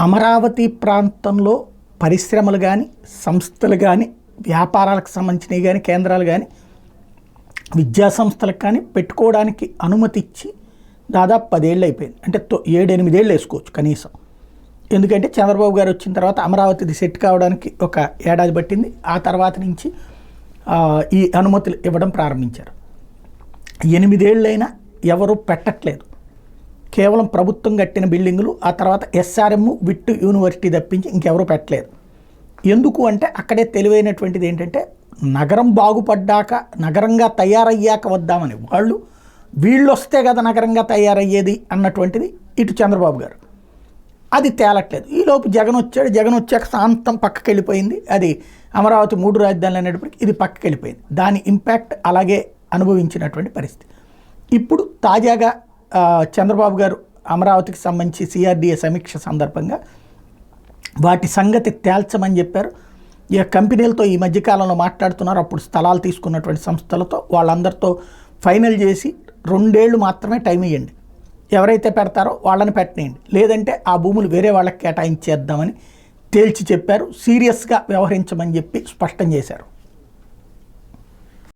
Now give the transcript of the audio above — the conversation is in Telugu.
అమరావతి ప్రాంతంలో పరిశ్రమలు కానీ, సంస్థలు కానీ, వ్యాపారాలకు సంబంధించినవి కానీ, కేంద్రాలు కానీ, విద్యా సంస్థలకు కానీ పెట్టుకోవడానికి అనుమతి ఇచ్చి దాదాపు 10 ఏళ్ళు అయిపోయింది. అంటే 7-8 ఏళ్ళు వేసుకోవచ్చు కనీసం. ఎందుకంటే చంద్రబాబు గారు వచ్చిన తర్వాత అమరావతిది సెట్ కావడానికి ఒక ఏడాది పట్టింది. ఆ తర్వాత నుంచి ఈ అనుమతులు ఇవ్వడం ప్రారంభించారు. 8 ఏళ్ళైనా ఎవరు పెట్టట్లేదు. కేవలం ప్రభుత్వం కట్టిన బిల్డింగులు, ఆ తర్వాత SRM, విట్ యూనివర్సిటీ తప్పించి ఇంకెవరూ పెట్టలేదు. ఎందుకు అంటే అక్కడే తెలివైనటువంటిది ఏంటంటే నగరం బాగుపడ్డాక, నగరంగా తయారయ్యాక వద్దామని వీళ్ళు వస్తే కదా నగరంగా తయారయ్యేది అన్నటువంటిది ఇటు చంద్రబాబు గారు. అది తేలట్లేదు. ఈలోపు జగన్ వచ్చాడు. జగన్ వచ్చాక శాంతం పక్కకి వెళ్ళిపోయింది. అది అమరావతి 3 రాజధానులు అనేటప్పటికి ఇది పక్కకి వెళ్ళిపోయింది. దాని ఇంపాక్ట్ అలాగే అనుభవించినటువంటి పరిస్థితి. ఇప్పుడు తాజాగా చంద్రబాబు గారు అమరావతికి సంబంధించి CRDA సమీక్ష సందర్భంగా వాటి సంగతి తేల్చమని చెప్పారు. ఇక కంపెనీలతో ఈ మధ్యకాలంలో మాట్లాడుతున్నారు. అప్పుడు స్థలాలు తీసుకున్నటువంటి సంస్థలతో వాళ్ళందరితో ఫైనల్ చేసి 2 ఏళ్ళు మాత్రమే టైం ఇవ్వండి, ఎవరైతే పెడతారో వాళ్ళని పెట్టనియండి, లేదంటే ఆ భూములు వేరే వాళ్ళకి కేటాయించేద్దామని తేల్చి చెప్పారు. సీరియస్గా వ్యవహరించమని చెప్పి స్పష్టం చేశారు.